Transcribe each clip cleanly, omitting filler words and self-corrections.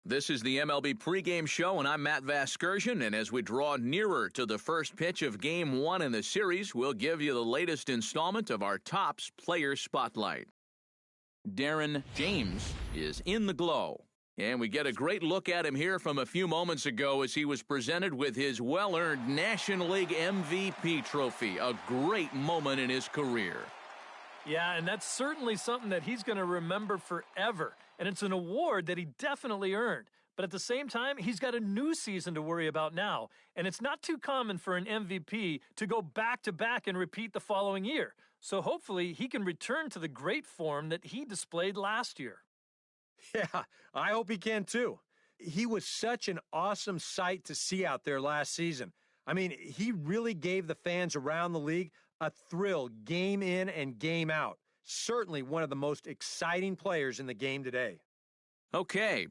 This is the MLB pregame show, and I'm Matt Vasgersian. And as we draw nearer to the first pitch of Game 1 in the series, we'll give you the latest installment of our Topps Player Spotlight. Darren James is in the glow. And we get a great look at him here from a few moments ago as he was presented with his well-earned National League MVP trophy. A great moment in his career. Yeah, and that's certainly something that he's going to remember forever. And it's an award that he definitely earned. But at the same time, he's got a new season to worry about now. And it's not too common for an MVP to go back-to-back and repeat the following year. So hopefully he can return to the great form that he displayed last year. Yeah, I hope he can too. He was such an awesome sight to see out there last season. I mean, he really gave the fans around the league a thrill game in and game out. Certainly one of the most exciting players in the game today. Okay,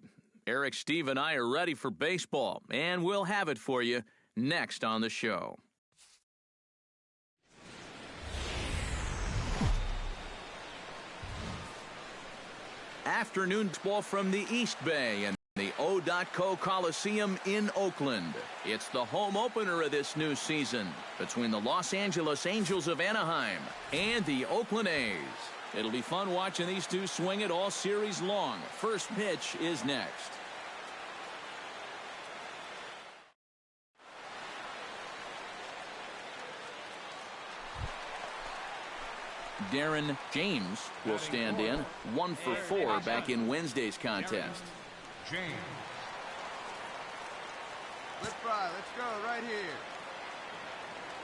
Eric, Steve, and I are ready for baseball, and we'll have it for you next on the show. Afternoon baseball from the East Bay and the O.Co Coliseum in Oakland. It's the home opener of this new season between the Los Angeles Angels of Anaheim and the Oakland A's. It'll be fun watching these two swing it all series long. First pitch is next. Darren James will stand in, 1 for 4 back in Wednesday's contest. James. Let's try. Let's go right here.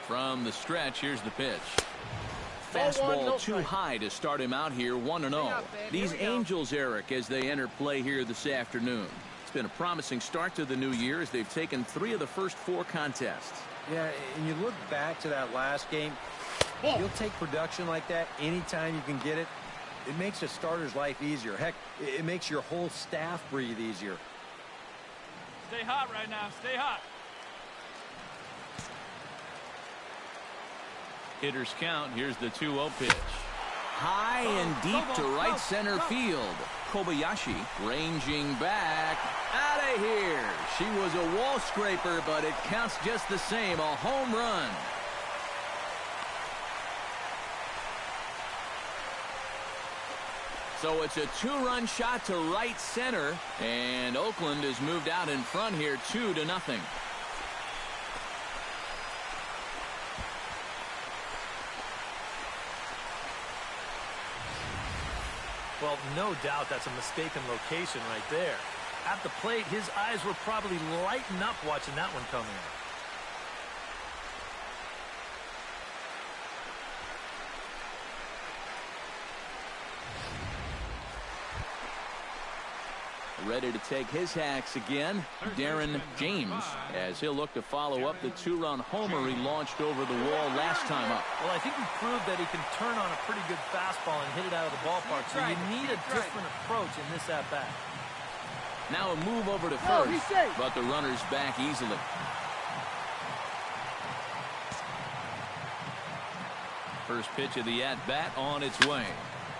From the stretch, here's the pitch. Fastball too high to start him out here, 1-0. These Angels, Eric, as they enter play here this afternoon. It's been a promising start to the new year as they've taken 3 of the first 4 contests. Yeah, and you look back to that last game, you'll take production like that anytime you can get it. It makes a starter's life easier. Heck, it makes your whole staff breathe easier. Stay hot right now. Stay hot. Hitters count. Here's the 2-0 pitch. High and deep to right center field. Kobayashi ranging back. Out of here. She was a wall scraper, but it counts just the same. A home run. So it's a 2-run shot to right center, and Oakland has moved out in front here 2-0. Well, no doubt that's a mistaken location right there. At the plate, his eyes were probably lighting up watching that one come in. Ready to take his hacks again, Darren James, as he'll look to follow up the 2-run homer he launched over the wall last time up. Well, I think he proved that he can turn on a pretty good fastball and hit it out of the ballpark, so you need a different approach in this at-bat. Now a move over to first, but the runner's back easily. First pitch of the at-bat on its way.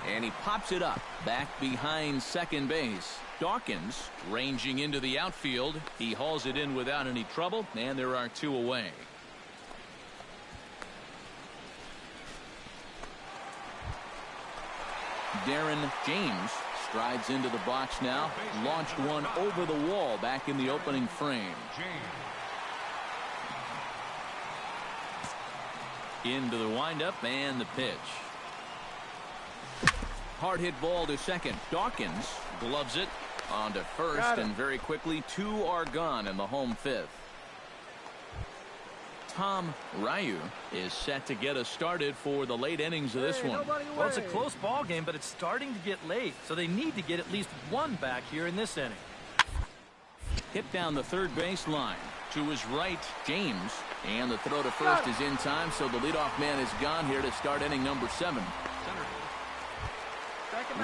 And he pops it up back behind second base. Dawkins ranging into the outfield. He hauls it in without any trouble, and there are 2 away. Darren James strides into the box now. Launched one over the wall back in the opening frame. Into the windup and the pitch. Hard hit ball to second. Dawkins gloves it on to first, and very quickly 2 are gone in the home 5th. Tom Ryu is set to get us started for the late innings of this one. Well, it's a close ball game, but it's starting to get late, so they need to get at least 1 back here in this inning. Hit down the third base line. To his right, James, and the throw to first is in time, so the leadoff man is gone here to start inning number 7.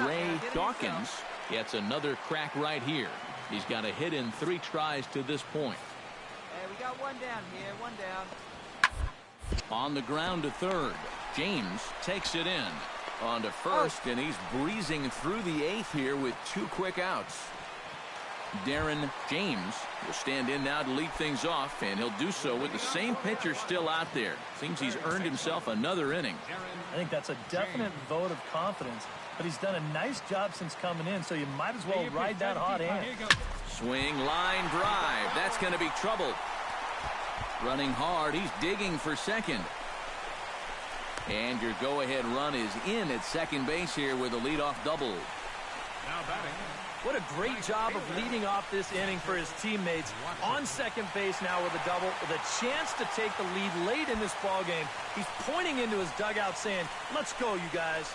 Ray Dawkins gets another crack right here. He's got a hit in 3 tries to this point. Hey, we got 1 down here, 1 down. On the ground to third. James takes it in. On to first, and he's breezing through the 8th here with 2 quick outs. Darren James will stand in now to lead things off, and he'll do so with the same pitcher still out there. Seems he's earned himself another inning. I think that's a definite vote of confidence, but he's done a nice job since coming in, so you might as well ride that hot hand. Swing, line drive. That's going to be trouble. Running hard. He's digging for second. And your go-ahead run is in at second base here with a leadoff double. Now batting. What a great job of leading off this inning for his teammates. On second base now with a double, with a chance to take the lead late in this ballgame. He's pointing into his dugout saying, "Let's go, you guys."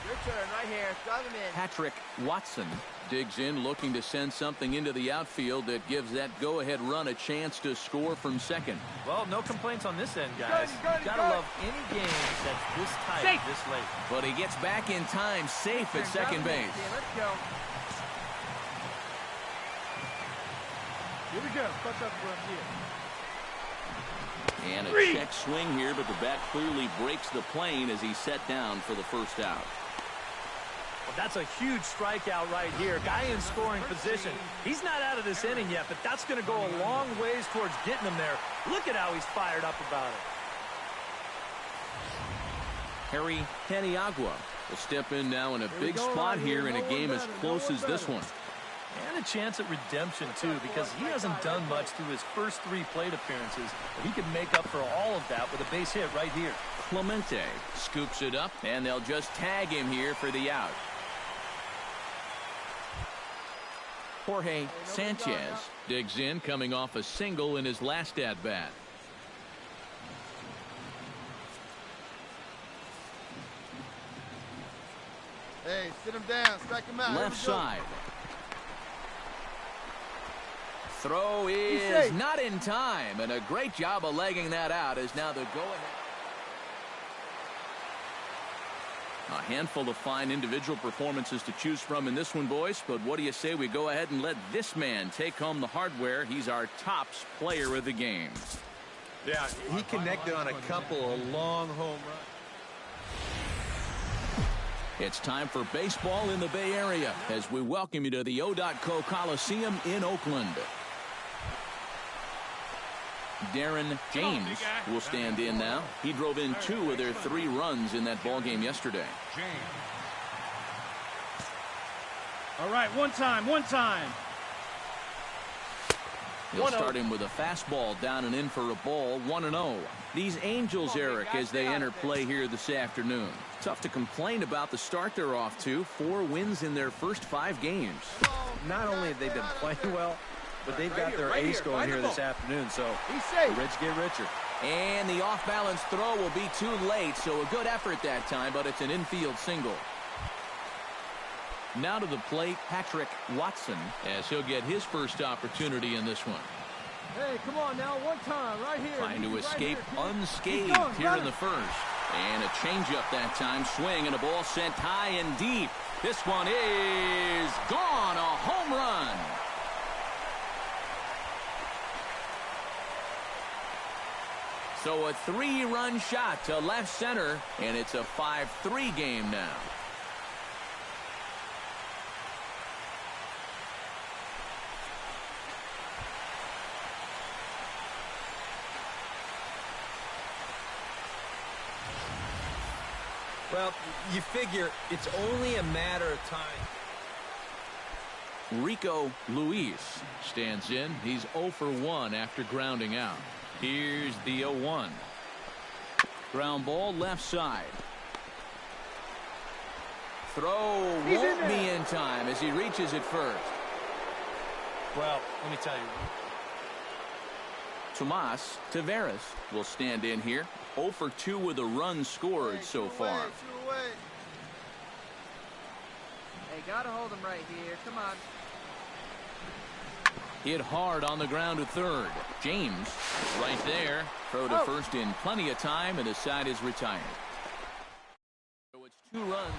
Your turn right here. Drive him in. Patrick Watson digs in, looking to send something into the outfield that gives that go-ahead run a chance to score from second. Well, no complaints on this end, guys. Gotta love any game that's this tight, this late. But he gets back in time, safe at second base. Let's go. Here we go. Fuck up from here. And a check swing here, but the bat clearly breaks the plane as he's set down for the first out. Well, that's a huge strikeout right here. Guy in scoring position. He's not out of this inning yet, but that's going to go a long ways towards getting him there. Look at how he's fired up about it. Harry Paniagua will step in now in a big spot here in a game as close as this one. And a chance at redemption, too, because he hasn't done much through his first 3 plate appearances. But he could make up for all of that with a base hit right here. Clemente scoops it up, and they'll just tag him here for the out. Jorge Sanchez digs in, coming off a single in his last at-bat. Hey, sit him down. Strike him out. Left side. Throw is not in time, and a great job of legging that out is now the go-ahead. A handful of fine individual performances to choose from in this one, boys, but what do you say we go ahead and let this man take home the hardware? He's our tops player of the game. Yeah, he connected on a couple of long home runs. It's time for baseball in the Bay Area as we welcome you to the O.co Coliseum in Oakland. Darren James will stand in now. He drove in 2 of their 3 runs in that ballgame yesterday. All right, one time. He'll start him with a fastball down and in for a ball, 1-0. These Angels, Eric, as they enter play here this afternoon. Tough to complain about the start they're off to. 4 wins in their first 5 games. Not only have they been playing well, but they've got their ace going here this afternoon, so the rich get richer. And the off-balance throw will be too late, so a good effort that time, but it's an infield single. Now to the plate, Patrick Watson, as he'll get his first opportunity in this one. Hey, come on now, one time, right here. Trying to escape unscathed here in the first. And a changeup that time, swing, and a ball sent high and deep. This one is gone, a home run. So a 3-run shot to left center, and it's a 5-3 game now. Well, you figure it's only a matter of time. Rico Luis stands in. He's 0 for 1 after grounding out. Here's the 0-1. Ground ball left side. Throw won't be in time as he reaches it first. Well, let me tell you. Tomas Taveras will stand in here. 0 for 2 with a run scored so far. Hey, gotta hold him right here. Come on. Hit hard on the ground to third. James right there. Throw to first in plenty of time, and the side is retired. So it's 2 runs.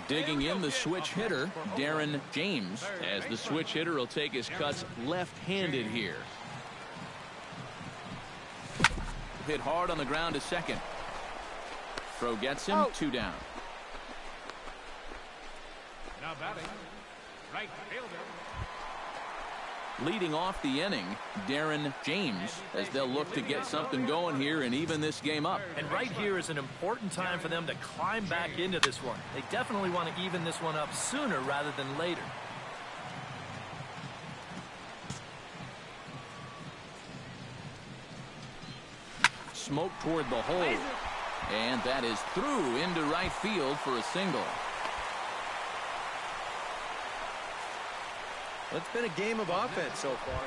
Digging in the switch hitter, Darren James, as the switch hitter will take his cuts left-handed here. Hit hard on the ground to second. Throw gets him 2 down. Now batting, right fielder. Leading off the inning, Darren James, as they'll look to get something going here and even this game up. And right here is an important time for them to climb back into this one. They definitely want to even this one up sooner rather than later. Smoke toward the hole. And that is through into right field for a single. It's been a game of offense so far.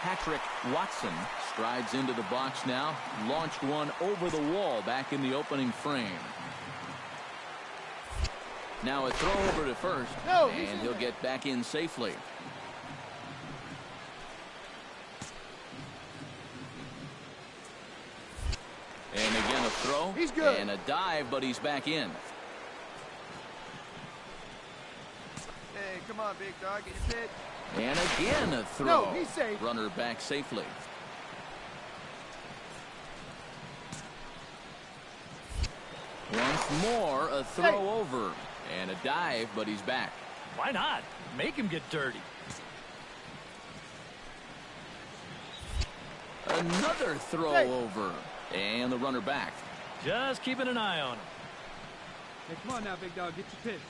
Patrick Watson strides into the box now. Launched one over the wall back in the opening frame. Now a throw over to first. And he'll get back in safely. And again a throw. He's good. And a dive, but he's back in. Hey, come on, big dog. Get your pitch. And again a throw. No, he's safe. Runner back safely. Once more a throw over. And a dive, but he's back. Why not? Make him get dirty. Another throw over. And the runner back. Just keeping an eye on him. Hey, come on now, big dog. Get your pitch.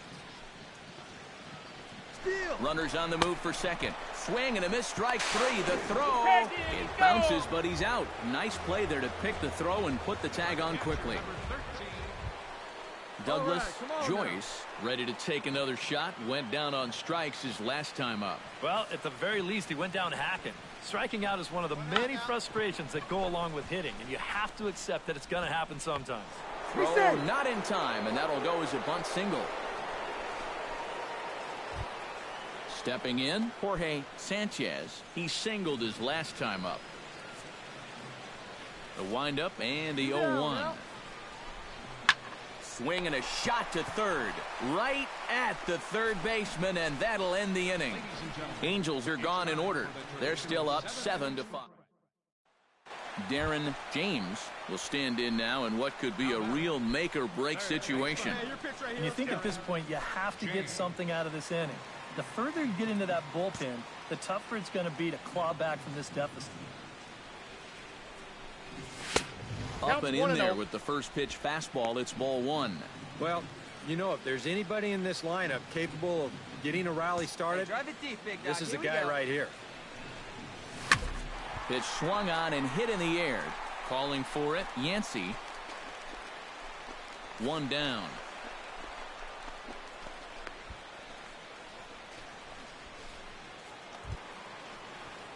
Runners on the move for second. Swing and a miss, strike 3. The throw. It bounces, but he's out. Nice play there to pick the throw and put the tag on quickly. Douglas Joyce ready to take another shot. Went down on strikes his last time up. Well, at the very least, he went down hacking. Striking out is one of the many frustrations that go along with hitting, and you have to accept that it's going to happen sometimes. Throw not in time, and that'll go as a bunt single. Stepping in, Jorge Sanchez. He singled his last time up. The windup and the 0-1. Swing and a shot to third. Right at the third baseman, and that'll end the inning. Angels are gone in order. They're still up 7-5. Darren James will stand in now in what could be a real make-or-break situation. And you think at this point you have to get something out of this inning. The further you get into that bullpen, the tougher it's going to be to claw back from this deficit. Up and in there with the first pitch fastball. It's ball 1. Well, you know, if there's anybody in this lineup capable of getting a rally started, Drive it deep, big dog. this is the guy right here. Pitch swung on and hit in the air. Calling for it, Yancey. 1 down.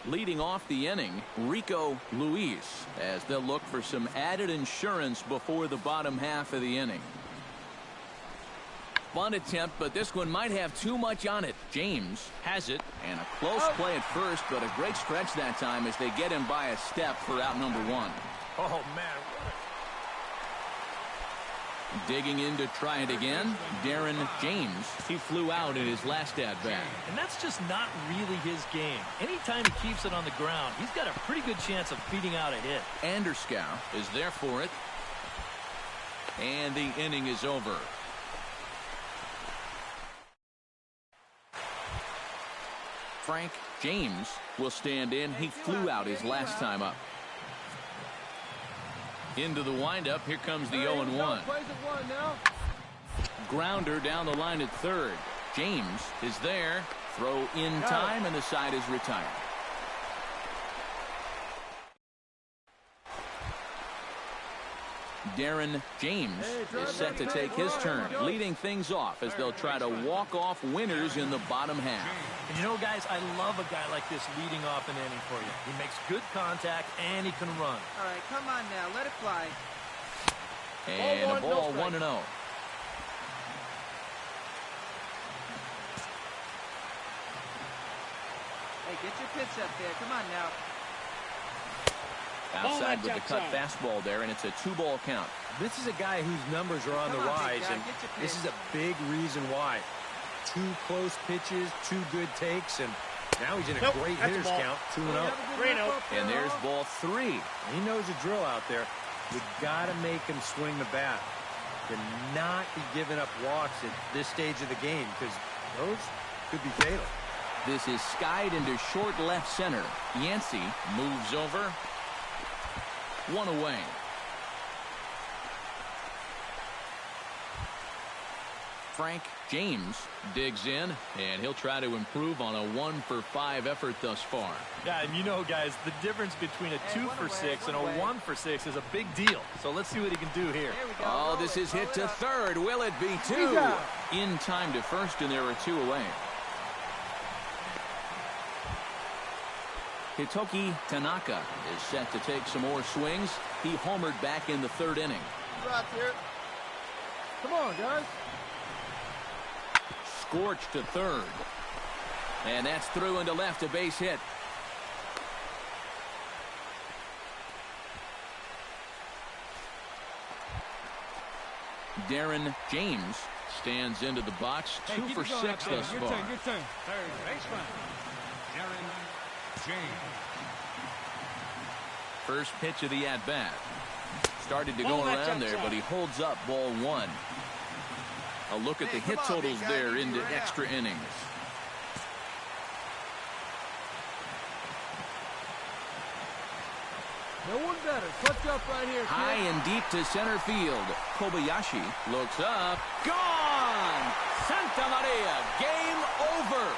Leading off the inning, Rico Luis, as they'll look for some added insurance before the bottom half of the inning. Bunt attempt, but this one might have too much on it. James has it, and a close play at first, but a great stretch that time as they get him by a step for out number 1. Oh, man. Digging in to try it again, Darren James. He flew out in his last at-bat. And that's just not really his game. Anytime he keeps it on the ground, he's got a pretty good chance of beating out a hit. Anderscow is there for it. And the inning is over. Frank James will stand in. He flew out his last time up. Into the windup. Here comes the 0-1. Grounder down the line at third. James is there. Throw in time, and the side is retired. Darren James is set to take his turn, leading things off as they'll try to walk off winners in the bottom half. And you know, guys, I love a guy like this leading off an inning for you. He makes good contact, and he can run. All right, come on now. Let it fly. And a ball 1-0. Hey, get your pitch up there. Come on now. Outside with the cut fastball there, and it's a 2-ball count. This is a guy whose numbers are on the rise, and this is a big reason why. 2 close pitches, 2 good takes, and now he's in a great hitters count, 2-0. And there's ball 3. He knows the drill out there. You got to make him swing the bat. To not be giving up walks at this stage of the game, because those could be fatal. This is skied into short left center. Yancey moves over. One away. Frank James digs in, and he'll try to improve on a 1-for-5 effort thus far. Yeah, and you know, guys, the difference between a 2 for 6 and a 1 for 6 is a big deal. So let's see what he can do here. Oh, this is hit to third. Will it be 2? In time to first, and there are 2 away. Hitoki Tanaka is set to take some more swings. He homered back in the 3rd inning. Come on, guys. Scorched to 3rd. And that's through into left, a base hit. Darren James stands into the box. 2 for 6 thus far. Your turn. Third baseman, Darren James. First pitch of the at-bat. Started to go around there, but he holds up ball 1. A look at the hit totals there into extra innings. No one better. Clutch up right here, kid. High and deep to center field. Kobayashi looks up. Gone! Santa Maria. Game over.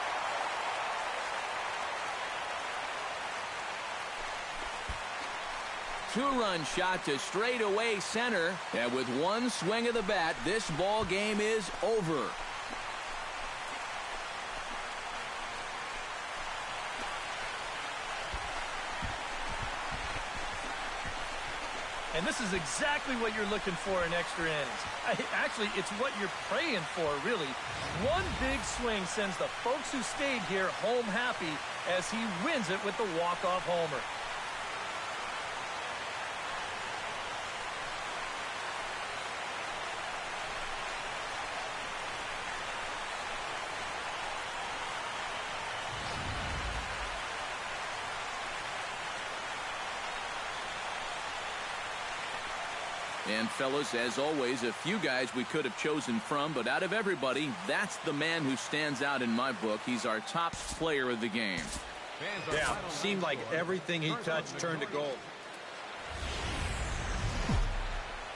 Two-run shot to straightaway center. And with one swing of the bat, this ball game is over. And this is exactly what you're looking for in extra innings. Actually, it's what you're praying for, really. One big swing sends the folks who stayed here home happy as he wins it with the walk-off homer. And fellas, as always, a few guys we could have chosen from, but out of everybody, that's the man who stands out in my book. He's our top player of the game. Yeah, seemed like everything he touched turned to gold.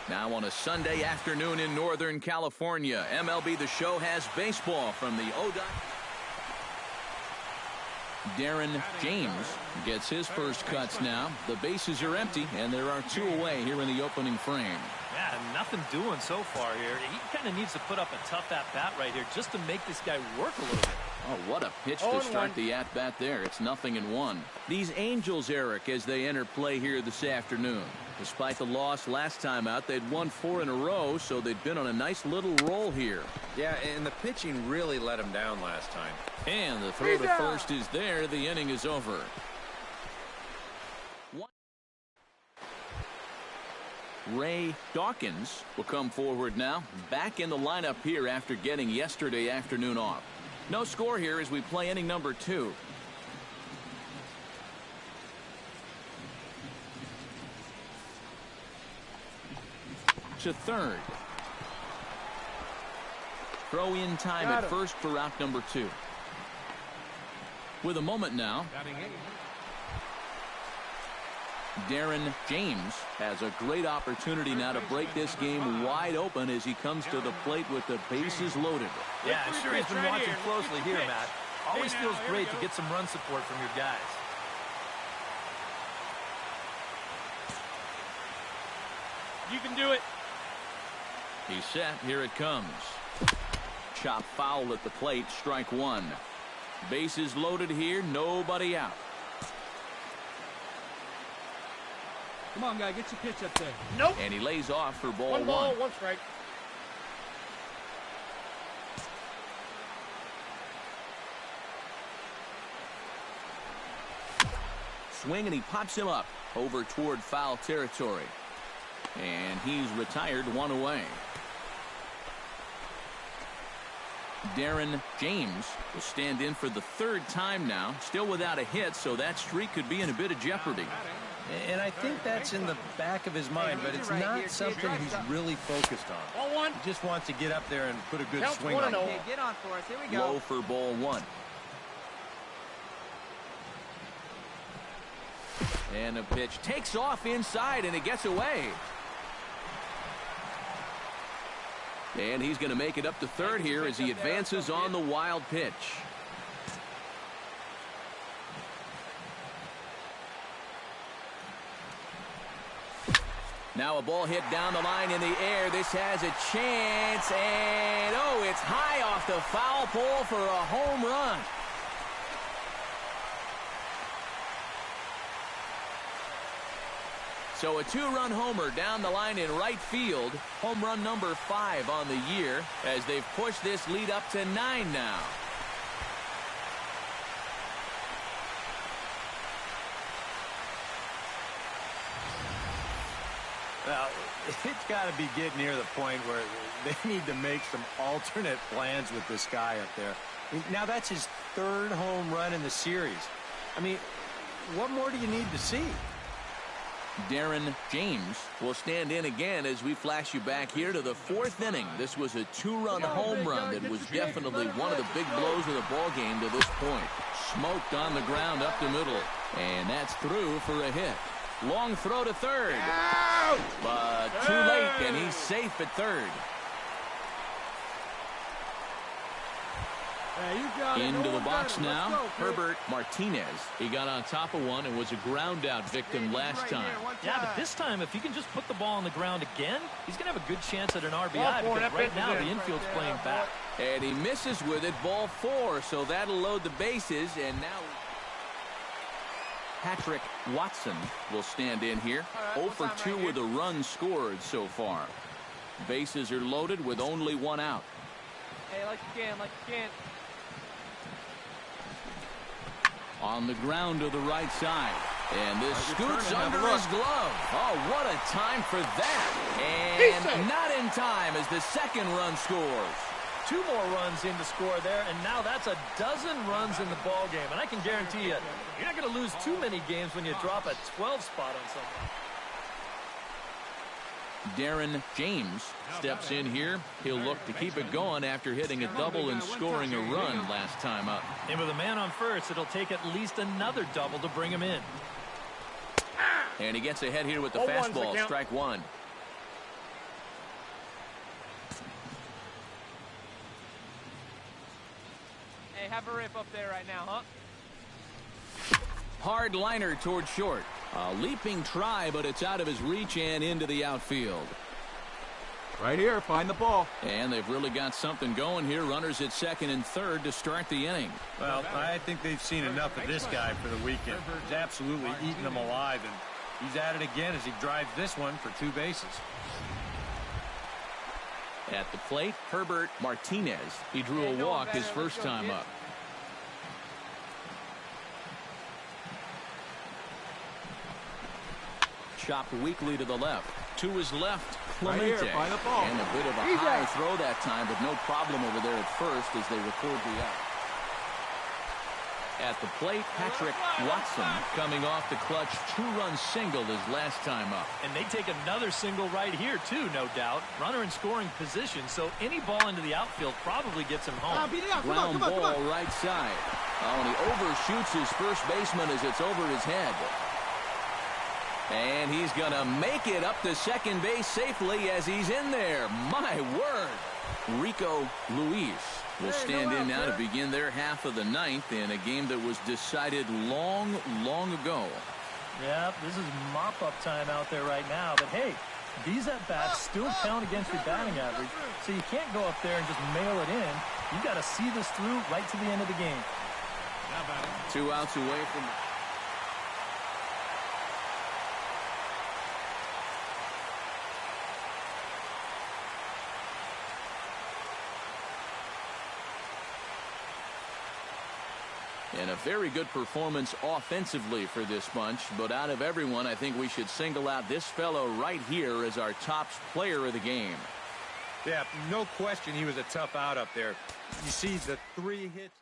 Now on a Sunday afternoon in Northern California, MLB The Show has baseball from the ODOT. Darren James gets his first cuts now. The bases are empty, and there are 2 away here in the opening frame. Yeah, nothing doing so far here. He kind of needs to put up a tough at-bat right here just to make this guy work a little bit. Oh, what a pitch to start the at-bat there. It's 0-1. These Angels, Eric, as they enter play here this afternoon. Despite the loss last time out, they'd won 4 in a row, so they'd been on a nice little roll here. Yeah, and the pitching really let him down last time. And the throw to first is there. The inning is over. Ray Dawkins will come forward now. Back in the lineup here after getting yesterday afternoon off. No score here as we play inning number 2. To third. Throw in time at first for out number 2. With a moment now, Darren James has a great opportunity now to break this game wide open as he comes to the plate with the bases loaded. Yeah, I'm sure he's been watching closely here, Matt. Always feels great to get some run support from your guys. You can do it. He's set. Here it comes. Chop foul at the plate. Strike 1. Bases loaded here. Nobody out. Come on, guy. Get your pitch up there. Nope. And he lays off for ball 1. 1 ball, 1 strike. Swing, and he pops him up over toward foul territory. And he's retired. 1 away. Darren James will stand in for the 3rd time now. Still without a hit, so that streak could be in a bit of jeopardy. And I think that's in the back of his mind, but it's not something he's really focused on. Ball one. He just wants to get up there and put a good Counts swing 1-0. on it. Okay, get on for us. Here we go. Low for ball one. And the pitch takes off inside, and it gets away. And he's going to make it up to third here as he advances on the wild pitch. Now a ball hit down the line in the air. This has a chance, and oh, it's high off the foul pole for a home run. So a two-run homer down the line in right field. Home run number 5 on the year as they've pushed this lead up to 9 now. Well, it's got to be getting near the point where they need to make some alternate plans with this guy up there. Now that's his 3rd home run in the series. I mean, what more do you need to see? Darren James will stand in again as we flash you back here to the 4th inning. This was a 2-run home run that was definitely one of the big blows of the ball game to this point. Smoked on the ground up the middle, and that's through for a hit. Long throw to third, but too late, and he's safe at third. Into the box now, Herbert Martinez. He got on top of one and was a ground out victim last time. Yeah, but this time, if he can just put the ball on the ground again, he's going to have a good chance at an RBI because right now the infield's playing back. And he misses with it, ball 4, so that'll load the bases, and now Patrick Watson will stand in here. 0 for 2 with a run scored so far. Bases are loaded with only 1 out. Hey, like you can. On the ground to the right side. And this scoots under his glove. Oh, what a time for that. And not in time as the 2nd run scores. 2 more runs in to score there, and now that's a dozen runs in the ball game. And I can guarantee you, you're not going to lose too many games when you drop a 12 spot on someone. Darren James steps in here. He'll look to keep it going after hitting a double and scoring a run last time up. And with a man on first, it'll take at least another double to bring him in. And he gets ahead here with the fastball. Strike 1. Hey, have a rip up there right now, huh? Hard liner toward short. A leaping try, but it's out of his reach and into the outfield. Right here, find the ball. And they've really got something going here. Runners at 2nd and 3rd to start the inning. Well, I think they've seen enough of this guy for the weekend. He's absolutely eating them alive, and he's at it again as he drives this one for 2 bases. At the plate, Herbert Martinez. He drew a walk his first time up. Chopped weakly to the left. To his left, Clemente. Right here, find the ball. And a bit of a high throw that time, but no problem over there at first as they record the out. At the plate, Patrick Watson coming off the clutch 2-run single his last time up. And they take another single right here, too, no doubt. Runner in scoring position, so any ball into the outfield probably gets him home. Ground ball right side. Oh, and he overshoots his first baseman as it's over his head. And he's going to make it up to second base safely as he's in there. My word. Rico Luis will stand in now to begin their half of the 9th in a game that was decided long ago. Yeah, this is mop-up time out there right now. But, hey, these at-bats still count against your batting average, so you can't go up there and just mail it in. You've got to see this through right to the end of the game. 2 outs away from... And a very good performance offensively for this bunch. But out of everyone, I think we should single out this fellow right here as our top player of the game. Yeah, no question he was a tough out up there. You see the 3 hits.